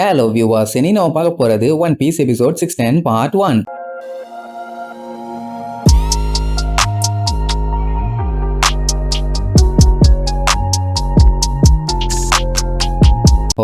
Hello viewers, இனி நம்ம பார்க்க போறது One Piece episode 610 part 1.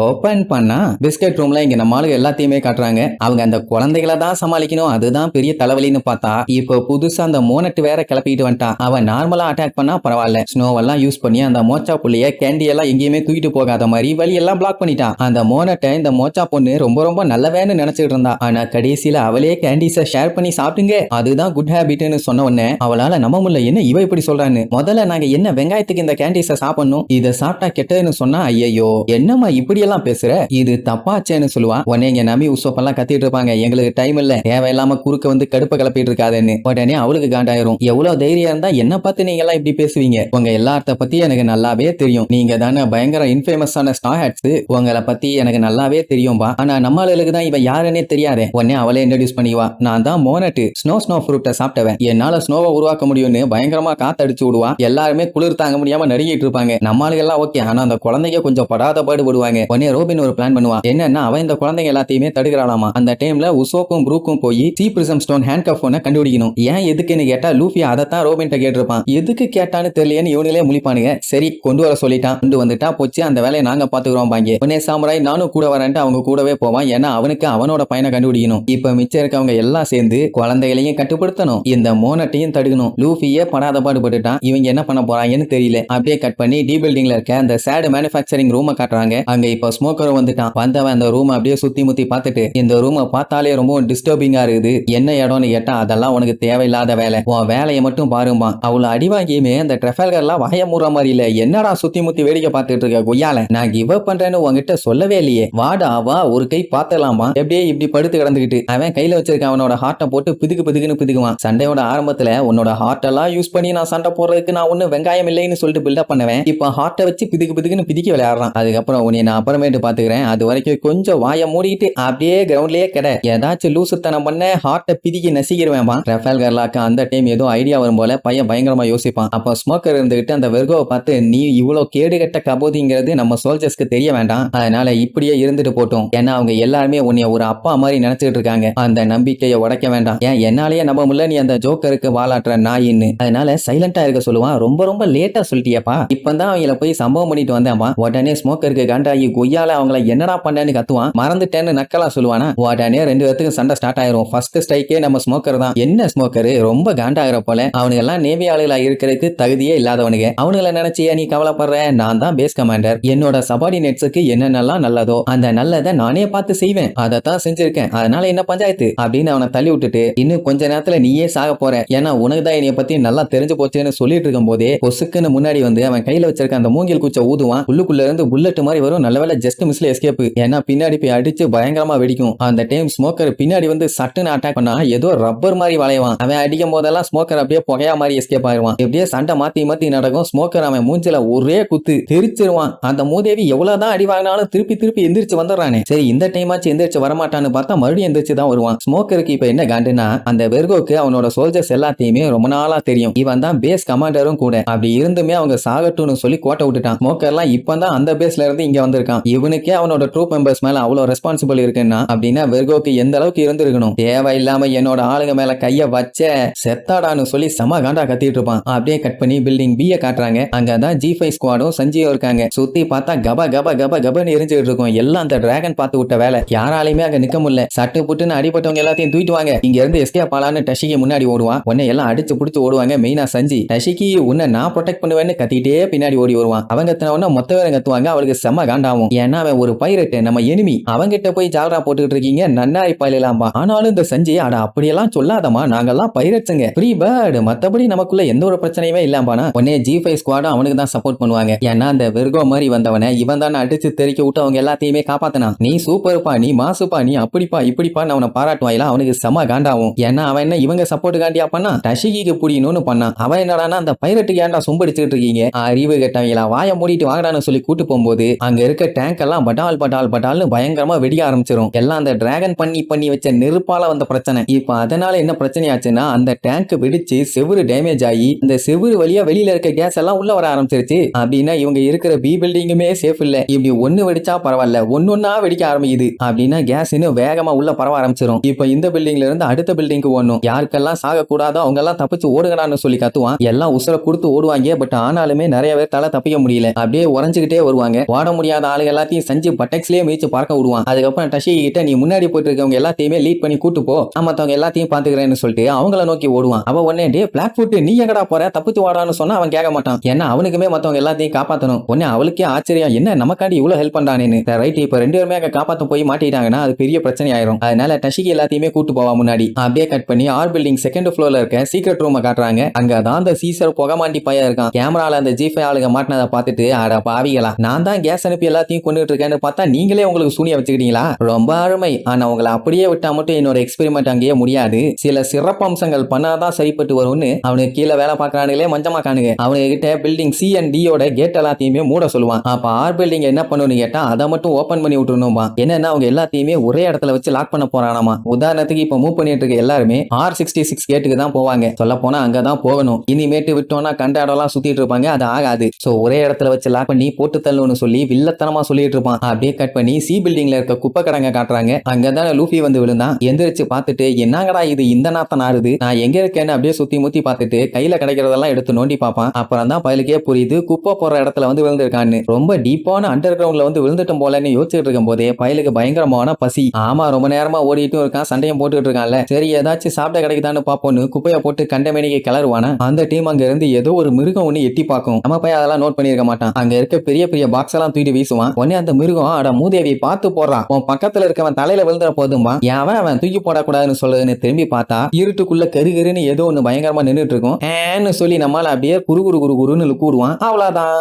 Open பண்ணா பிஸ்கட் ரூம்ல இங்க நம்ம ஆளுங்க எல்லாத்தையுமே காட்டுறாங்க. அவங்க அந்த குழந்தைகளை தான் சமாளிக்கணும், அதுதான் பெரிய தலைவலின்னு பார்த்தா இப்போ புதுசா அந்த மோனட் வேற கிளப்பிட்டு வந்துட்டான். அவன் நார்மலா அட்டாக் பண்ணா பரவாயில்ல, ஸ்னோவெல்லாம் யூஸ் பண்ணி அந்த மோச்சா புள்ளைய கேண்டி எல்லாம் எங்கேயுமே தூக்கிட்டு போகாத மாதிரி வழி எல்லாம் பிளாக் பண்ணிட்டான். அந்த மோனட்டை இந்த மோச்சா பொண்ணு ரொம்ப ரொம்ப நல்லவேன்னு நினைச்சிட்டு இருந்தா. ஆனா கடைசியில அவளே கேண்டிஸை ஷேர் பண்ணி சாப்பிட்டுங்க, அதுதான் குட் ஹேபிட்னு சொன்ன உடனே அவளால நம்ப முடியல, என்ன இவ இப்படி சொல்றான்னு. முதல்ல நாங்க என்ன வெங்காயத்துக்கு இந்த கேண்டிஸை சாப்பிடணும், இதை சாப்பிட்டா கெட்டதுன்னு சொன்னா ஐயோ என்னம்மா இப்படி எல்லாம் பேசுற, இது தப்பாச்சேன்னு சொல்லுவா. உடனே எங்க நம்பி உசோப்பெல்லாம் கத்திட்டு இருப்பாங்க, எங்களுக்கு டைம் இல்ல, தேவையில்லாம குறுக்க வந்து கடுப்ப கிளப்பிட்டு இருக்காதுன்னு. உடனே அவளுக்கு காண்டாயிரும், எவ்வளவு தைரியம் இருந்தா என்ன பார்த்து நீங்க எல்லாம் இப்படி பேசுவீங்க, உங்க எல்லாத்த பத்தி எனக்கு நல்லாவே தெரியும், நீங்க தானே பயங்கர இன்ஃபேமஸான ஸ்டார் ஹேட்ஸ், உங்களை பத்தி எனக்கு நல்லாவே தெரியும்பா, ஆனா நம்மளுக்கு தான் இவன் யாருன்னே தெரியாதே. உடனே அவளே இன்ட்ரோடியூஸ் பண்ணிவா, நான் தான் மோனட், ஸ்னோ ஃப்ரூட்டை சாப்பிட்டவன், என்னால ஸ்னோவை உருவாக்க முடியும்னு பயங்கரமா காத்தடிச்சு விடுவா. எல்லாருமே குளிர் தாங்க முடியாம நடுங்கிட்டு இருப்பாங்க. நம்மளுக்கு எல்லாம் ஓகே, ஆனா அந்த குழந்தைங்க கொஞ்சம் படாத பாடு விடுவாங்க. உடனே ரோபின் ஒரு பிளான் பண்ணுவான், என்னன்னா அவன் இந்த குழந்தைங்க எல்லாத்தையுமே தடுக்கிறாளாமா. அந்த டைம்ல உசோக்கும் ப்ரூக்கும் போய் C prism stone hand cup ஒன்ன கண்டுபிடிக்கணும். ஏன் எதுக்குன்னு கேட்டா லூஃபி அதைத்தான் ரோபின்ட்ட கேட்டிருப்பான். எதுக்கு கேட்டான்னு தெரியலன்னு இவனுங்களே முழிப்பானுங்க. சரி கொண்டு வர சொல்லிட்டான், கொண்டு வந்துட்டா போச்சு, அந்த வேலையை நாங்க பாத்துக்கிறோம் பாங்க. உடனே சாமுராய் நானும் கூட வரேன்ட்டு அவங்க கூடவே போவான். ஏன்னா அவனுக்கு அவனோட பையனை கண்டுபிடிக்கணும். இப்ப மிச்சம் இருக்கவங்க எல்லாம் சேர்ந்து குழந்தைகளையும் கட்டுப்படுத்தணும், இந்த மோனட்டையும் தடுக்கணும். லூஃபியே படாத பாடுபட்டுட்டான், இவங்க என்ன பண்ண போறாங்கன்னு தெரியல. அப்படியே கட் பண்ணி டி பில்டிங்ல இருக்க அந்த சேடு மேனுஃபேக்சரிங் ரூமை காட்டுறாங்க. அங்க இப்ப ஸ்மோக்கர் வந்துட்டான். வந்தவன் அந்த ரூம் அப்படியே சுத்தி முத்தி பார்த்துட்டு, இந்த ரூமை பார்த்தாலே ரொம்ப டிஸ்டர்பிங்கா இருக்குது, என்ன இடம்னு கேட்டா அதெல்லாம் உனக்கு தேவையில்லாத வேலை, உன் வேலையை மட்டும் பாருமா. அவளை அடிவாங்கியுமே அந்த ட்ரெஃபல்கர்லாம் வய மூற மாதிரி இல்ல, என்னடா சுத்தி முத்தி வேடிக்கை பார்த்துட்டு இருக்க கொய்யால, நான் கிவ் அப் பண்றேன்னு உங்ககிட்ட சொல்லவே இல்லையே, வாடா வா ஒரு கை பார்த்தலாமா. எப்படியே இப்படி படுத்து கிடந்துக்கிட்டு அவன் கையில வச்சிருக்க அவனோட ஹார்ட்டை போட்டு பிதுக்கு பிதுக்குன்னு பிதுக்குவான். சண்டையோட ஆரம்பத்துல உன்னோட ஹார்ட் எல்லாம் யூஸ் பண்ணி நான் சண்டை போடுறதுக்கு நான் ஒண்ணு வெங்காயம் இல்லைன்னு சொல்லிட்டு பில்டப் பண்ணுவேன். இப்ப ஹார்ட்டை வச்சு பிதுக்கு பிதுக்குன்னு பிதிக்க விளையாடுறான். அதுக்கப்புறம் உன்னை நான் அப்புறமேட்டு பாத்துக்கிறேன், அது வரைக்கும் கொஞ்சம் வாயை மூடிட்டு அப்படியே கிரவுண்ட்லயே கிட, ஏதாச்சும் லூசுத்தனம் பண்ண ஹார்ட்டை பிதிக்கி நசிக்கிடுவேன்பா. ரஃபேல் கர்லாக்கு அந்த டைம் ஏதோ ஐடியா வரும் போல பையன் பயங்கரமா யோசிப்பான். அப்ப ஸ்மோக்கர் இருந்துகிட்டு அந்த வெர்கோவை பார்த்து, நீ இவ்வளவு கேடுகட்ட கபோதிங்கிறது நம்ம சோல்ஜர்ஸ்க்கு தெரிய வேண்டாம், அதனால இப்படியே இருந்துட்டு போட்டோம், ஏன்னா அவங்க எல்லாருமே உன்னை ஒரு அப்பா மாதிரி நினைச்சிட்டு இருக்காங்க, அந்த நம்பிக்கையை உடைக்க வேண்டாம், ஏன் என்னாலேயே நம்ப முடியல நீ அந்த ஜோக்கருக்கு வாலாட்டுற நாயின்னு, அதனால சைலண்டா இருக்க சொல்லுவான். ரொம்ப ரொம்ப லேட்டா சொல்லிட்டியப்பா, இப்பதான் அவங்கள போய் சம்பவம் பண்ணிட்டு வந்தேன்பா. உடனே ஸ்மோக்கருக்கு காண்டாகி கொய்யால அவங்கள என்னடா பண்ணேன்னு கத்துவான். மறந்துட்டேன்னு நக்கலா சொல்லுவானா. உடனே ரெண்டு பேத்துக்கு சண்டை ஸ்டார்ட் ஆயிரும். ஃபர்ஸ்ட் ஸ்ட்ரைக்கே நம்ம ஸ்மோக்கர் தான். என்ன ஸ்மோக்கர் ரொம்ப காண்டாகிற போல, அவனுங்க எல்லாம் நேவி ஆளுகளா இருக்கிறதுக்கு தகுதியே இல்லாதவனுங்க, அவனுங்களை நினைச்சியா நீ கவலைப்படுற, நான் தான் பேஸ் கமாண்டர், என்னோட சபார்டினேட்ஸுக்கு என்னென்னலாம் நல்லதோ அந்த நல்லதை நானே பார்த்து செய்வேன், அதைத்தான் செஞ்சிருக்கேன், அதனால என்ன பஞ்சாயத்து அப்படின்னு அவனை தள்ளி விட்டுட்டு, இன்னும் கொஞ்ச நேரத்துல நீயே சாக போற, ஏன்னா உனக்கு தான் என்னைய பத்தி நல்லா தெரிஞ்சு போச்சுன்னு சொல்லிட்டு இருக்கும் போதே பொசுக்குன்னு முன்னாடி வந்து அவன் கையில வச்சிருக்க அந்த மூங்கில் குச்சை ஊதுவான். உள்ளுக்குள்ள இருந்து புல்லட் மாதிரி வரும். நல்லவேளை ஜஸ்ட் மிஸ்ல எஸ்கேப், ஏன்னா பின்னாடி போய் அடிச்சு பயங்கரமா வெடிக்கும். அந்த டைம் ஸ்மோக்கர் பின்னாடி வந்து சட்டுன்னு அட்டாக் பண்ணா ஏதோ ரப்பர் மாதிரி வளைவான். அவன் அடிக்கும் போதெல்லாம் ஸ்மோக்கர் அப்படியே புகையா மாதிரி எஸ்கேப் ஆயிருவான். எப்படியே சண்டை மாத்தி மாத்தி நடக்கும். ஸ்மோக்கர் அவன் மூஞ்சில ஒரே குத்து தெரிச்சிருவான். அந்த மூதேவி எவ்வளவுதான் அடி வாங்கினாலும் திருப்பி திருப்பி எந்திரிச்சு வந்துடுறானே. சரி இந்த டைம் ஆச்சு எந்திரிச்சு வரமாட்டான்னு பார்த்தா மறுபடியும் எந்திரிச்சு தான் வருவான். ஸ்மோக்கருக்கு இப்ப என்ன காண்டுனா, அந்த வெர்கோக்கு அவனோட சோல்ஜர்ஸ் எல்லாத்தையுமே ரொம்ப நாளா தெரியும், இவன் தான் பேஸ் கமாண்டரும் கூட, அப்படி இருந்துமே அவங்க சாகட்டும்னு சொல்லி கோட்டை விட்டுட்டான். ஸ்மோக்கர்லாம் இப்பதான் அந்த பேஸ்ல இருந்து இங்க வந்திருக்கான். இவனுக்கே அவனோட ட்ரூப் மெம்பர்ஸ் மேல அவ்வளவு ரெஸ்பான்சிபிள் இருக்குன்னா அப்படின்னா வெர்கோக்கு எந்த அளவுக்கு இருந்திருக்கணும். தேவையில்லாம என்னோட ஆளுங்க மேல கைய வச்ச செத்தாடான்னு சொல்லி சம காண்டா கத்திட்டு இருப்பான். அப்படியே கட் பண்ணி பில்டிங் B காட்டுறாங்க. அங்கதான் G5 ஸ்குவாடும் சஞ்சீவும் இருக்காங்க. சுத்தி பார்த்தா கப கப கப கபன்னு எரிஞ்சுட்டு இருக்கும். எல்லாம் அந்த டிராகன் பார்த்து விட்ட வேலை, யாராலையுமே அங்க நிக்க முடியல. சட்டு புட்டுன்னு அடிபட்டவங்க எல்லாத்தையும் தூக்கிட்டு வாங்க, இங்க இருந்து எஸ்கேப் ஆலான்னு டஷிக்கு முன்னாடி ஓடுவான். உன்னை எல்லாம் அடிச்சு புடிச்சு ஓடுவாங்க. மெயினா சஞ்சி டஷிக்கு உன்னை நான் ப்ரொடெக்ட் பண்ணுவேன்னு கத்திட்டே பின்னாடி ஓடி வருவான். அவங்க கத்தின மொத்த பேரும் கத்துவாங்க. அவளுக்கு செம்ம காண்டாவும், ஏன்னா அவன் ஒரு பைரட், நம்ம எனிமி, அவங்கிட்ட போய் ஜாலரா போட்டுக்கிட்டு இருக்கீங்க நன்னாரி பயிலாம்பா. ஆனாலும் இந்த சஞ்சய் அட அப்படியெல்லாம் சொல்லாதமா, நாங்கெல்லாம் பைரட்ஸுங்க, ஃப்ரீ பேர்டு, மத்தபடி நமக்குள்ள எந்த ஒரு பிரச்சனையுமே இல்லாம்பானா. உடனே G5 ஸ்குவாடும் அவனுக்கு தான் சப்போர்ட் பண்ணுவாங்க. ஏன்னா அந்த வெர்கோ மாதிரி வந்தவனை இவன் தான் அடிச்சு தெரிக்க விட்டு அவங்க எல்லாத்தையுமே காப்பாத்தினா. நீ சூப்பர்ப்பா, நீ மாசுப்பா, நீ அப்படிப்பா இப்படிப்பா அவனை பாராட்டுவாயில. அவனுக்கு செம காண்டாவும், ஏன்னா அவன் என்ன இவங்க சப்போர்ட் காண்டியா பண்ணா, டஷிகிக்கு புடியணும்னு பண்ணான். அவன் என்னடானா அந்த பைரட்டுக்கு ஏன்டா சொம்படிச்சுட்டு இருக்கீங்க, அறிவு கட்டவங்களா வாய மூடிட்டு வாங்கடான்னு சொல்லி கூட்டு போகும்போது அங்க இருக்க டேங்க் எல்லாம் பட்டால்னு பயங்கரமா வெடிக்க ஆரம்பிச்சிரும். எல்லாம் அந்த டிராகன் பண்ணி வச்ச நெருப்பால வந்த பிரச்சனை. இப்ப அதனால என்ன பிரச்சனை ஆச்சுன்னா அந்த டேங்க் வெடிச்சு செவுரு டேமேஜ் ஆகி இந்த செவுரு வழியா வெளியில இருக்க கேஸ் எல்லாம் உள்ள வர ஆரம்பிச்சிருச்சு. அப்படின்னா இவங்க இருக்கிற பி பில்டிங்குமே சேஃப் இல்ல. இப்படி ஒண்ணு வெடிச்சா பரவாயில்ல, ஒன்னொன்னா வெடிக்க ஆரம்பிக்குது. அப்படின்னா கேஸ் இன்னும் வேகமா உள்ள பரவ ஆரம்பிச்சிரும். இப்ப இந்த பில்டிங்ல இருந்து அடுத்த பில்டிங்க்கு ஓடணும். யாருக்கெல்லாம் சாக கூடாதோ அவங்க எல்லாம் தப்பிச்சு ஓடுங்கடான்னு சொல்லி கத்துவான். எல்லாம் உசுர கொடுத்து ஓடுவாங்க. பட் ஆனாலுமே நிறைய பேர் தலை தப்பிக்க முடியல. அப்படியே உறைஞ்சுக்கிட்டே வருவாங்க. ஓட முடியாத ஆளுங்க எல்லாத்தையும் செஞ்சு பட்டெக்ஸ்லயே மீச்சு பார்க்க விடுவான். அதுக்கப்புறம் டஷி கிட்ட நீ முன்னாடி போயிட்டு இருக்கவங்க எல்லாத்தையுமே லீட் பண்ணி கூட்டு போ, மத்தவங்க எல்லாத்தையும் பாத்துக்கிறேன்னு சொல்லிட்டு அவங்கள நோக்கி ஓடுவான். அவன் உடனே டே பிளாக் ஃபுட் நீ எங்கடா போற, தப்பிச்சு வாடான்னு சொன்னா அவன் கேட்க மாட்டான். ஏன்னா அவனுக்குமே மத்தவங்க எல்லாத்தையும் காப்பாத்தணும். உடனே அவளுக்கே ஆச்சரியம், என்ன நமக்காண்டி இவ்வளவு ஹெல்ப் பண்றானேன்னு. ரைட், இப்ப 2 பேருமே அங்க காப்பாத்த போய் மாட்டிட்டாங்கன்னா அது பெரிய பிரச்சனை ஆயிரும். அதனால டஷிக்கு எல்லாத்தையுமே கூட்டு போவா முன்னாடி. அப்படியே கட் பண்ணி ஆர் பில்டிங் செகண்ட் ஃப்ளோர்ல இருக்க சீக்ரெட் ரூம் காட்டுறாங்க. அங்கதான் அந்த சீசர் புகமாண்டி பையன் இருக்கான். கேமரால அந்த ஜிஃபை ஆளுங்க மாட்டினதை பார்த்துட்டு அட பாவிகளா, நான் தான் கேஸ் அனுப்பி எல்லாத்தையும் கொண்டுட்டு இருக்கேன்னு பார்த்தா நீங்களே உங்களுக்கு சூனிய வச்சுக்கிட்டீங்களா, ரொம்ப அருமை. ஆனா உங்களை அப்படியே விட்டா மட்டும் என்னோட எக்ஸ்பெரிமெண்ட் அங்கேயே முடியாது, சில சிறப்பு அம்சங்கள் பண்ணாதான் சரிப்பட்டு வரும்னு அவனுக்கு கீழே வேலை பார்க்கறானுங்களே மஞ்சமா காணுங்க. அவனுக்கு கிட்ட பில்டிங் சி அண்ட் டியோட கேட் எல்லாத்தையுமே மூட சொல்லுவான். அப்ப ஆர் பில்டிங் என்ன பண்ணணும்னு கேட்டா அதை மட்டும் ஓபன் பண்ணி விட்டுருணும்பா. என்னன்னா அவங்க எல்லாத்தையுமே ஒரே இடத்துல வச்சு லாக் பண்ண போறானாமா. உதாரணத்துக்கு இப்ப மூவ் பண்ணிட்டு இருக்க எல்லாருமே R66 கேட்டுக்கு தான் போவாங்க. சொல்ல போனா அங்கதான் போகணும். இனிமேட்டு விட்டோம்னா கண்ட இடம்லாம் சுத்திட்டு இருப்பாங்க, அது ஆகாது. சோ ஒரே இடத்துல வச்சு லாக் பண்ணி போட்டு தள்ளுன்னு சொல்லி வில்லத்தனமா சொல்லிட்டு இருப்பான். அப்படியே கட் பண்ணி சி பில்டிங்ல இருக்க குப்பை கடங்க காட்டுறாங்க. அங்கதான் லூஃபி வந்து விழுந்தான். எந்திரிச்சு பார்த்துட்டு என்னங்கடா இது இந்த நாத்தம் நாறுது, நான் எங்க இருக்கேன்னு அப்படியே சுத்தி முத்தி பார்த்துட்டு கையில கிடைக்கிறதெல்லாம் எடுத்து நோண்டி பார்ப்பான். அப்புறம் தான் பயலுக்கே புரியுது குப்பை போற இடத்துல வந்து விழுந்திருக்கான்னு. ரொம்ப டீப்பான அண்டர் கிரவுண்ட்ல வந்து விழுந்துட்டும் போலன்னு யோசிச்சுட்டு இருக்கும் போதே பயலுக்கு பயங்கரமான பசி. ஆமா, ரொம்ப நேரமா ஓடிட்டும் இருக்கான், சண்டையும் போட்டுட்டு இருக்கான்ல. சரி ஏதாச்சும் சாப்பிட கிடைக்குதான்னு பாப்போன்னு குப்பையை போட்டு கண்டமேனிக்கு கிளறுவானா. அந்த டீம் அங்க இருந்து ஏதோ ஒரு மிருகம் ஒண்ணு எட்டி பார்க்கும். நம்ம பையன் அதெல்லாம் நோட் பண்ணிருக்க மாட்டான். அங்க இருக்க பெரிய பெரிய பாக்ஸ் எல்லாம் தூக்கிட்டு வீசுவான். உடனே அந்த மிருகம் அட மூதேவி பார்த்து போடுறான், உன் பக்கத்துல இருக்கவன் தலையில விழுந்துற போதும்பா, அவன் தூக்கி போடக்கூடாதுன்னு சொல்லுன்னு திரும்பி பார்த்தா இருட்டுக்குள்ள கருகருன்னு ஏதோ ஒண்ணு பயங்கரமா நின்றுட்டு இருக்கும். ஏன்னு சொல்லி நம்மால அப்படியே குருன்னு லுக்கு விடுவான். அவ்வளவுதான்.